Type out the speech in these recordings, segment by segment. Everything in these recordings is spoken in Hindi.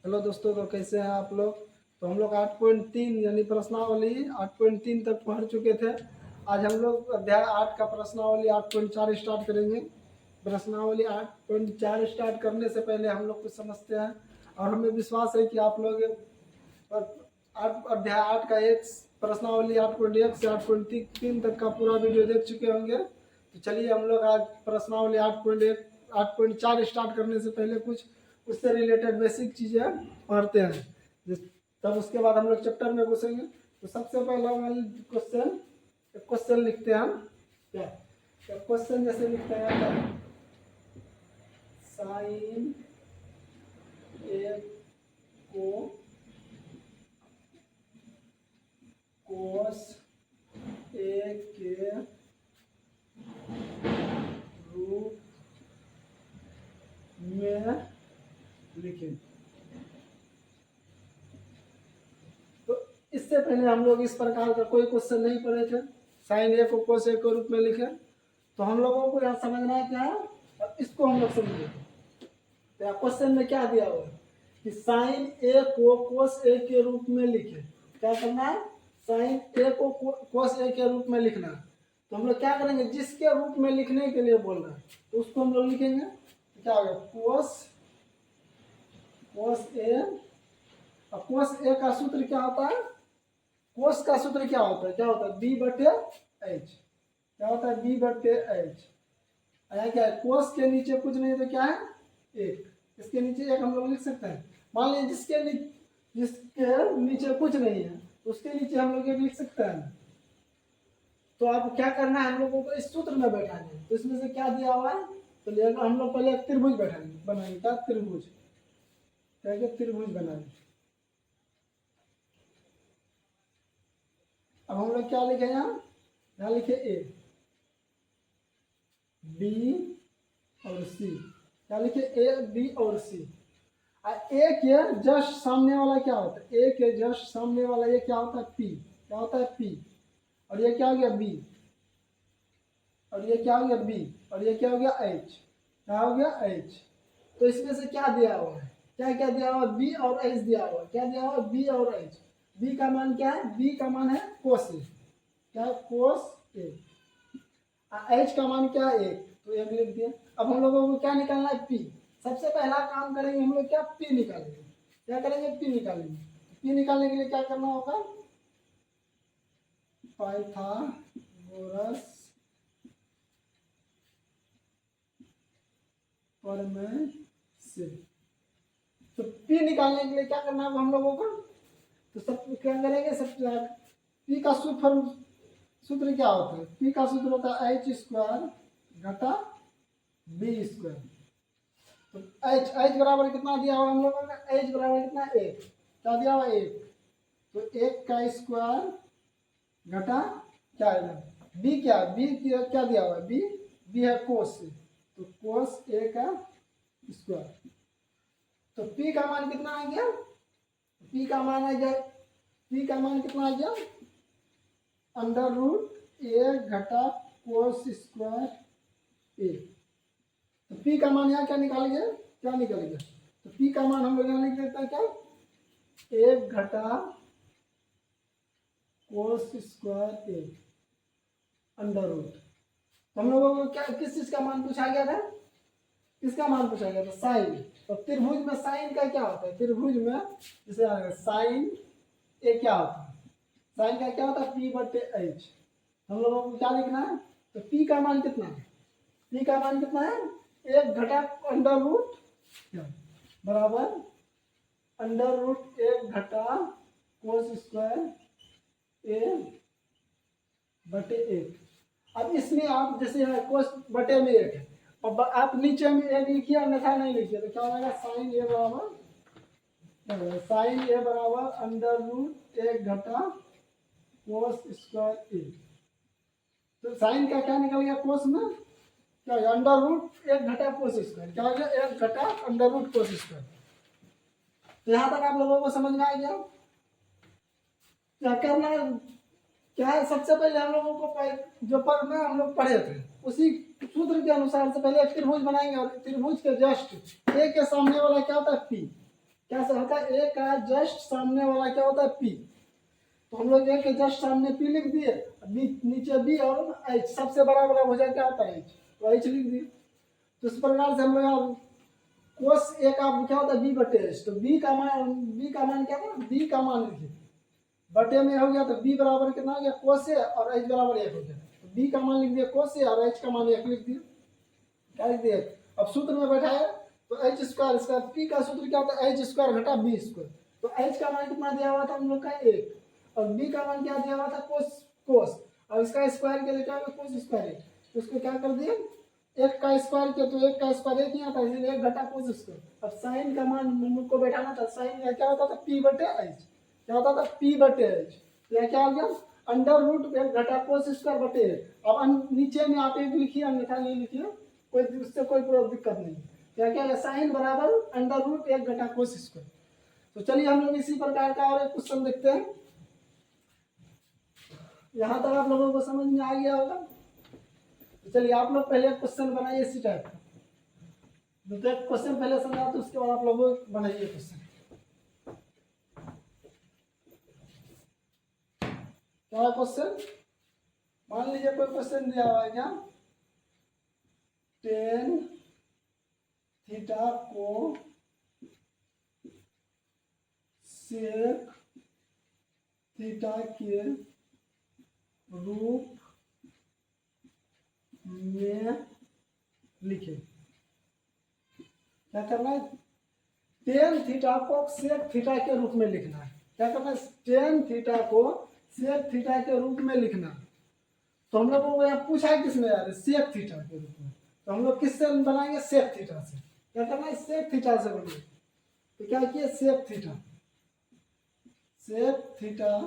हेलो दोस्तों, तो कैसे हैं आप लोग। तो हम लोग 8.3 यानी प्रश्नावली 8.3 तक पढ़ चुके थे। आज हम लोग अध्याय 8 का प्रश्नावली 8.4 स्टार्ट करेंगे। प्रश्नावली 8.4 स्टार्ट करने से पहले हम लोग कुछ समझते हैं और हमें विश्वास है कि आप लोग अध्याय 8 का एक प्रश्नावली 8.1 से 8.3 तक का पूरा वीडियो देख चुके होंगे। तो चलिए हम लोग आज प्रश्नावली 8.1 8.4 स्टार्ट करने से पहले कुछ उससे रिलेटेड बेसिक चीज़ें पढ़ते हैं। तब उसके बाद हम लोग चैप्टर में घुसेंगे। तो सबसे पहला क्वेश्चन क्वेश्चन लिखते हैं हम क्या क्वेश्चन जैसे लिखते हैं साइन ए को कोस ए के रूप में लिखें। तो इससे पहले हम लोग इस प्रकार का कोई क्वेश्चन नहीं पढ़े थे। साइन ए को कोस ए के रूप में लिखें। तो हम लोगों को यहाँ समझना है क्या है और इसको हम लोग समझेंगे। तो क्वेश्चन में क्या दिया हुआ है कि साइन ए को कोस ए के रूप में लिखें। क्या करना है, साइन ए को कोस ए के रूप में लिखना है। तो हम लोग क्या करेंगे, जिसके रूप में लिखने के लिए बोल रहे हैं तो उसको हम लोग लिखेंगे। तो क्या होगा, कोस ए। और कोस ए का सूत्र क्या होता है, कोस का सूत्र क्या होता है बी बटे एच। क्या होता है, बी बटे एच। यहाँ क्या है, कोस के नीचे कुछ नहीं तो क्या है, एक। इसके नीचे एक हम लोग लिख सकते हैं। मान लीजिए जिसके नीचे कुछ नहीं है तो उसके नीचे हम लोग एक लिख सकते हैं। तो आप क्या करना है, हम लोगों को इस सूत्र में बैठाना है। तो इसमें से क्या दिया हुआ है, तो लेगा हम लोग पहले त्रिभुज बनाएंगे। क्या त्रिभुज, क्या त्रिभुज बनाएंगे। अब हम लोग क्या लिखे, यहाँ लिखे ए, बी और सी। क्या लिखे, ए बी और सी। ए के जस्ट सामने वाला क्या होता है, ए के जस्ट सामने वाला ये क्या होता है, पी। क्या होता है, पी। और ये क्या हो गया, बी। और ये क्या हो गया, बी। और ये क्या हो गया, एच। क्या हो गया, एच। तो इसमें से क्या दिया हुआ है, क्या क्या दिया हुआ है, बी और एच दिया हुआ है। क्या दिया हुआ है, बी और एच। बी का मान क्या है, बी का मान है कोस ए। क्या है, कोस ए। एच का मान क्या है, एक। तो एक लिख दिया। अब हम लोगों को क्या निकालना है, पी। सबसे पहला काम करेंगे हम लोग, क्या, पी निकालेंगे। क्या करेंगे, पी निकालेंगे। पी निकालने के लिए क्या करना होगा, पाइथागोरस प्रमेय से। तो पी निकालने के लिए क्या करना है हम लोगों को, तो सब क्या करेंगे, सब पी का सूत्र क्या होता है, पी का सूत्र होता है एच स्क्वायर घटा बी स्क्वायर। तो एच एच बराबर कितना दिया हुआ हम लोगों का, एच बराबर कितना, एक। क्या दिया हुआ, एक। तो एक का स्क्वायर घटा क्या है, बी। क्या क्या दिया हुआ है, बी। बी है कोस, तो कोस ए का स्क्वायर। तो पी का मान कितना आ गया, पी का मान आ गया, पी का मान कितना आ गया, अंडर रूट ए घटा कोस स्क्वायर ए। तो पी का मान यहाँ क्या निकाल गया, क्या निकल गया। तो पी का मान हम लोग यहाँ लिख देते हैं क्या, एक घटा cos square A under root. तो हम लोगों को क्या, किस चीज का मान पूछा गया था, किसका मान पूछा गया था, साइन। तो त्रिभुज में साइन का क्या होता है, त्रिभुज में जैसे साइन ए क्या होता है, साइन का क्या होता है, पी बटे एच। हम लोगों को क्या लिखना है, तो पी का मान कितना है, पी का मान कितना है, एक घटा अंडर रूट बराबर अंडर रूट एक घटा कोस स्क्वायर ए बटे एक। अब इसमें आप जैसे कोस बटे में एक है, अब आप नीचे में एक लिखिए अन्यथा नहीं लिखिए। तो क्या हो जाएगा, साइन ए बराबर, साइन ए बराबर अंडर रूट एक घटा कोस स्क्वायर ए। तो साइन का क्या निकल गया, कोस में क्या हो गया, अंडर रूट एक घटा कोस स्क्वायर। क्या हो गया, एक घटा अंडर रूट कोस स्क्वायर। तो यहाँ तक आप लोगों को समझ में आ गया। क्या करना है, क्या है, सबसे पहले हम लोगों को जो पद में हम लोग पढ़े थे उसी सूत्र के अनुसार से पहले एक त्रिभुज बनाएंगे। और त्रिभुज के जस्ट ए के सामने वाला क्या होता है, पी। क्या होता है, ए का जस्ट सामने वाला क्या होता है, पी। तो हम लोग ए के जस्ट सामने पी लिख दिए, नीचे बी और एच, सबसे बड़ा बड़ा भुजा क्या होता है, एच, तो एच लिख दिए। तो इस प्रकार से हम लोग कोस ए का क्या होता है, बी बटे एच। तो बी का मान क्या था, बी का मान लिखिए, बटे में हो गया तो बी बराबर कितना हो गया, कोस ए, और एच बराबर 1 हो गया। तो बी का मान लिख दिया कोस ए और एच का मान 1 लिख दिया। क्या लिख दिया, अब सूत्र में बैठाया तो एच स्क्वायर, इसका पी का सूत्र क्या होता है, एच स्क्वायर घटा बी स्क्वायर। तो एच का मान कितना दिया हुआ था हम लोग का 1, और बी का मान क्या दिया हुआ था, कोस कोस, और इसका स्क्वायर के लिए क्या होगा, कोस स्क्वायर। तो उसको क्या कर दिया, 1 का स्क्वायर किया तो 1 का स्क्वायर 1 ही आता है, इसलिए 1 घटा कोस स्क्वायर। अब साइन का मान हम लोग को बैठाना था, साइन का क्या होता था, पी बटे एच, क्या होता था, पी बटे एच। तो क्या हो गया, अंडर रूट 1 घटा कोस स्क्वायर बटे एच। अब नीचे में आप 1 लिखिए, अन्यथा नहीं लिखिए, कोई उससे कोई दिक्कत नहीं। क्या क्या है, साइन बराबर अंडर रूट 1 घटा कोस स्क्वायर। तो चलिए हम लोग इसी प्रकार का और एक क्वेश्चन देखते हैं। यहाँ तक आप लोगों को समझ में आ गया होगा। तो चलिए आप लोग पहले क्वेश्चन बनाइए इसी टाइप का, दूसरा क्वेश्चन पहले समझा तो उसके बाद आप लोग बनाइए क्वेश्चन। क्या क्वेश्चन, मान लीजिए कोई क्वेश्चन दिया हुआ है क्या, टेन थीटा को सेक थीटा के रूप में लिखे। क्या करना है, टेन थीटा को सेक थीटा के रूप में लिखना है। क्या करना है, टेन थीटा को सेक थीटा के रूप में लिखना। तो हम लोग को यहाँ पूछा है किसमें यार, सेक थीटा के रूप में। तो हम लोग किससे बनाएंगे, सेक थीटा से। क्या करना है, सेक थीटा से बनाएंगे। तो क्या किए, सेक थीटा, सेक थीटा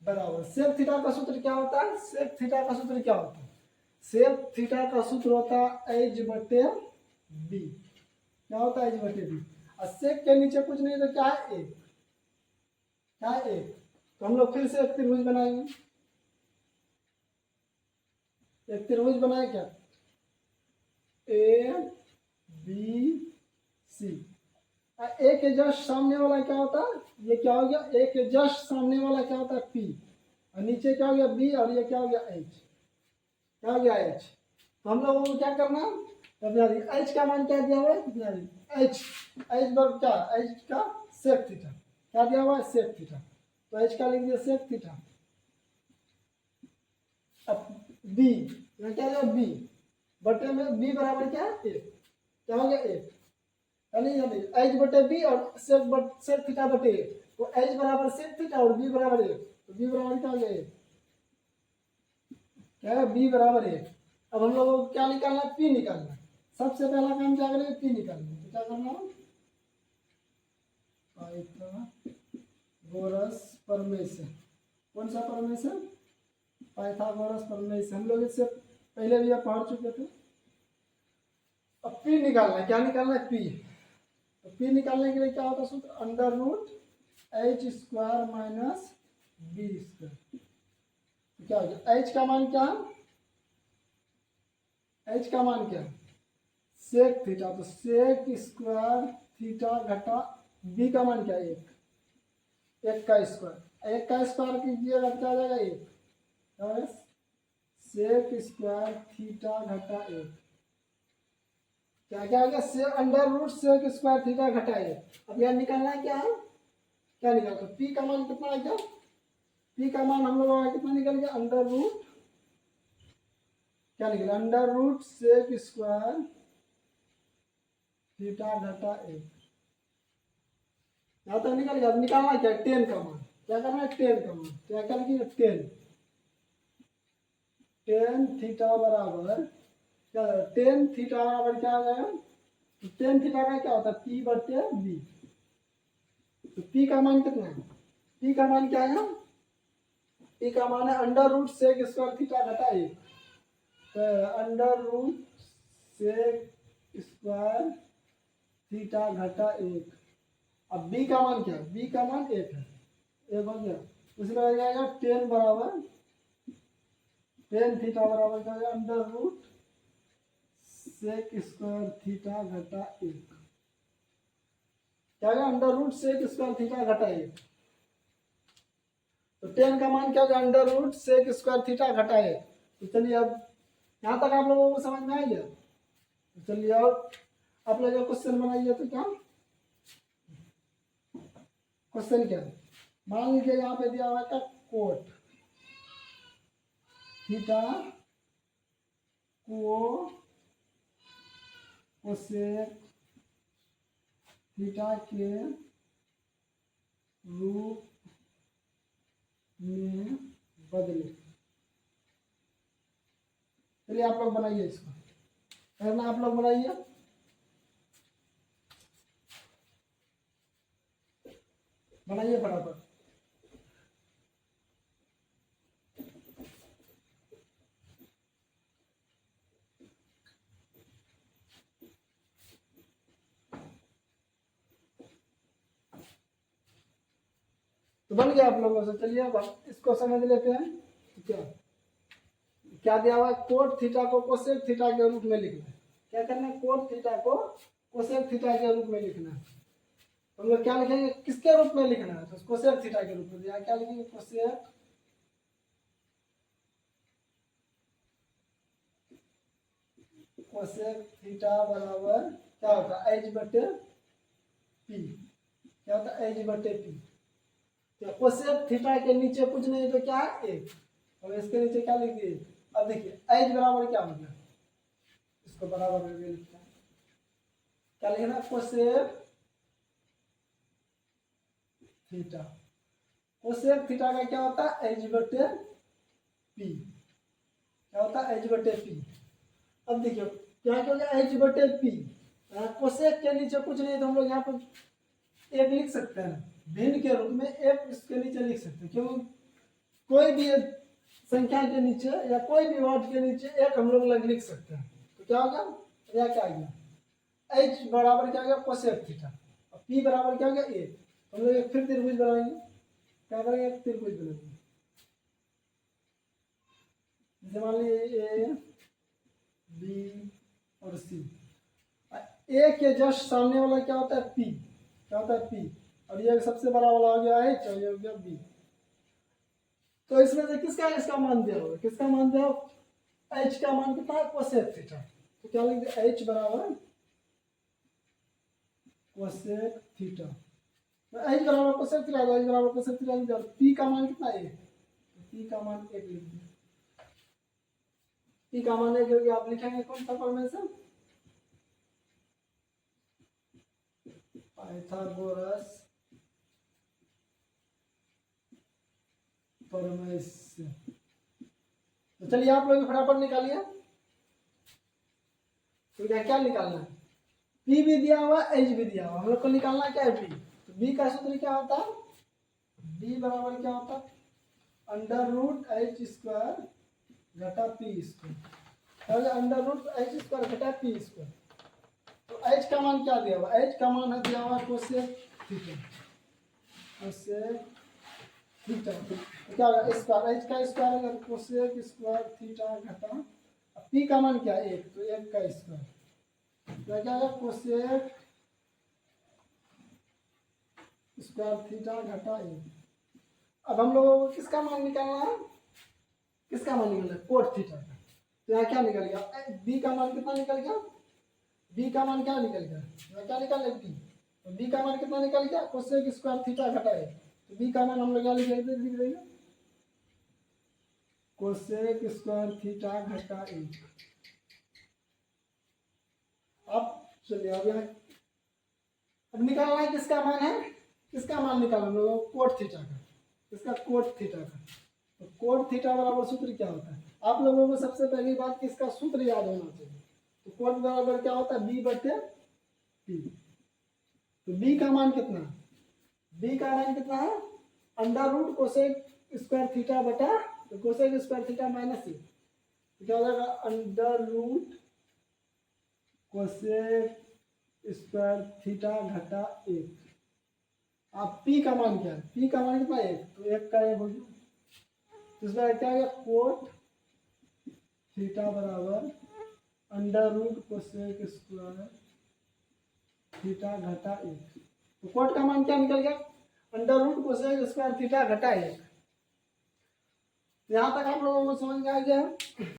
बराबर, सेक थीटा का सूत्र क्या होता है, सेक थीटा का सूत्र क्या होता है, सेक थीटा का सूत्र होता है एच बटे बी। क्या होता है, एच बटे बी। और सेक के नीचे कुछ नहीं तो क्या है, एक, क्या है, एक। तो हम लोग फिर से एक त्रिभुज बनाएंगे, एक त्रिभुज बनाए क्या, ए बी सी। ए के जस्ट सामने वाला क्या होता है, ये क्या हो गया, ए के जस्ट सामने वाला क्या होता है, पी, और नीचे क्या हो गया, बी, और ये क्या हो गया, एच, क्या हो गया, एच। तो हम लोगों को क्या करना, एच का मान क्या दिया हुआ है, एच, एच बराबर क्या, एच का सेक थीटा, क्या दिया हुआ है, सेक थीटा। तो एच का लिख दिया सेक थीटा। अब बी, यहाँ क्या दिया, बी बटे में बी बराबर क्या है, एक, क्या हो गया, एक, यानी एच बटे बी और सेक थीटा बटे एक। तो एच बराबर सेक थीटा और बी बराबर एक, तो बी बराबर क्या हो गया, एक, क्या है, बी बराबर एक। अब हम लोगों को क्या निकालना है, पी निकालना है। सबसे पहला काम क्या करेंगे, पी निकालना है। तो क्या करना है, पाइथागोरस प्रमेय से। कौन सा प्रमेय से, पाइथागोरस प्रमेय से। हम लोग इससे पहले भी आप पढ़ चुके थे। अब पी निकालना है, क्या निकालना है, पी। तो पी निकालने के लिए क्या होता है सूत्र, under root H square minus B square. क्या हो गया, एच का मान क्या है, एच का मान क्या है, सेक थीटा। तो सेक स्क्वायर थीटा घटा बी का मान क्या है, एक, एक का स्क्वायर, एक का स्क्वायर कीजिएगा क्या आ जाएगा, एक, सेक स्क्वायर थीटा घटा एक। क्या क्या आ गया, से under root sec square theta घटा एक। अब यह निकालना क्या है, क्या निकाल, तो पी का मान कितना आ गया, पी का मान हम लोग कितना निकल गया, अंडर रूट, क्या निकला, under root sec square theta घटा एक। यहाँ तक निकल गया। अब निकालना क्या, टेन का मान। क्या करना है, टेन का मान। क्या क्या लिखिए, टेन, टेन थीटा बराबर क्या, टेन थीटा बराबर क्या आ जाएगा, टेन थीटा का क्या होता है, पी बटे बी। तो पी का मान कितना है, पी का मान क्या है, पी का मान है under root sec square theta घटा एक। तो under root sec square theta घटा एक। अब बी का मान क्या है, बी का मान एक है, एक हो गया। उसी का जाएगा टेन बराबर, टेन थीटा बराबर क्या हो गया, under root sec square theta घटा एक। क्या होगा, under root sec square theta घटा 1। तो टेन का मान क्या होगा, under root sec square theta घटा 1। तो चलिए अब यहाँ तक आप लोगों को समझ में आ गया। तो चलिए और आप लोग क्वेश्चन बनाइए। तो क्या क्वेश्चन क्या है, मान लीजिए यहाँ पे दिया हुआ था कोट थीटा को कोसेक थीटा के रूप में बदले। चलिए आप लोग बनाइए इसको, करना आप लोग बनाइए। बनाइए फटाफट। तो बन गया आप लोगों से। चलिए अब इसको समझ लेते हैं। तो क्या क्या दिया हुआ है, कोट थीटा को कोसेक थीटा के रूप में लिखना है। क्या करना है, कोट थीटा को कोसेक थीटा के रूप में लिखना है। तो हम लोग क्या लिखेंगे, किसके रूप में लिखना है, तो कोसेक थीटा के रूप में। यहाँ क्या लिखेंगे, कोसेक कोसेक थीटा बराबर क्या होता है, एच बटे पी। क्या होता है, एच बटे पी। तो कोसेक थीटा के नीचे कुछ नहीं तो क्या है, एक। और इसके नीचे क्या लिख दिए। अब देखिए एच बराबर क्या हो गया, इसको बराबर में लिखना है। क्या लिखना, कोसेक थीटा। कोसेक थीटा का क्या होता है, एच बटे पी। क्या होता है, एच बटे पी। अब देखिए क्या क्या हो एच बटे पी। कोसेक के नीचे कुछ नहीं तो हम लोग यहाँ पर एक लिख सकते हैं, भिन्न के रूप में एक इसके नीचे लिख सकते हैं। क्यों, कोई भी संख्या के नीचे या कोई भी वर्ड के नीचे एक हम लोग लिख सकते हैं। तो क्या होगा, या क्या आ गया, एच बराबर क्या हो गया, कोसेक थीटा। और पी बराबर क्या हो गया, ए। हम लोग एक फिर त्रिभुज बनाएंगे। क्या करेंगे, एक त्रिभुज बनाएंगे। जैसे मान लीजिए ए बी और सी। ए के जस्ट सामने वाला क्या होता है, पी। क्या होता है, पी। और ये सबसे बड़ा वाला हो गया एच और ये हो गया बी। तो इसमें से किसका इसका मान दिया होगा, किसका मान दिया होगा, एच का मान कितना है, कोसेक थीटा। तो क्या लिख दिया, एच बराबर कोसेक थीटा। तो एच बराबर कोसेक थीटा, एच बराबर कोसेक थीटा लिख दिया। पी का मान कितना है, पी का मान 1 लिख दिया। पी का मान 1 हो गया। आप लिखेंगे कौन सा फॉर्मेशन, पाइथागोरस फॉर्मेशन। तो चलिए आप लोग फटाफट निकालिए। तो क्या निकालना है, पी भी दिया हुआ, एच भी दिया हुआ। हम लोग को निकालना क्या है, पी। तो बी का सूत्र क्या होता है, बी बराबर क्या होता है, अंडर रूट एच स्क्वायर घटा P square. Under root H square घटा पी स्क्वायर। तो एच का मान क्या दिया हुआ, एच का मान है दिया हुआ कोसेक थीटा। कोसेक थीटा क्या होगा, स्क्वायर। एच का स्क्वायर अगर कोसेक स्क्वायर थीटा घटा पी का मान क्या है, 1। तो 1 का स्क्वायर। तो क्या होगा, कोसेक स्क्वायर थीटा घटा 1। अब हम लोगों को किसका मान निकालना है, किसका मान निकालना है, कोट थीटा का। तो यहाँ क्या निकल गया, बी का मान कितना निकल गया, बी का मान क्या निकल गया, यहाँ क्या निकाल बी। तो बी का मान कितना निकल गया, कोसेक स्क्वायर थीटा घटा 1। तो बी का मान हम लोग यहाँ लिख देंगे, कोसेक स्क्वायर थीटा घटा 1। अब चलिए अब यहाँ अब निकालना है किसका मान है, किसका मान निकालना हम लोग, कोट थीटा का। इसका कोट थीटा का। तो कोट थीटा बराबर सूत्र क्या होता है, आप लोगों को सबसे पहली बात कि इसका सूत्र याद होना चाहिए। तो कोट बराबर क्या होता है, बी बटे पी। तो बी का मान कितना, बी का मान कितना है, under root cosec square theta बटा, तो cosec square theta minus A. तो क्या हो जाएगा, under root cosec square theta घटा 1। आप पी का मान क्या है, पी का मान कितना 1। तो 1 का 1 हो गया। तो इसमें क्या हो, कोट थीटा बराबर under root cosec square theta घटा 1। तो कोट का मान क्या निकल गया, under root cosec square theta घटा 1। यहाँ तक आप लोगों को समझ में आ गया है।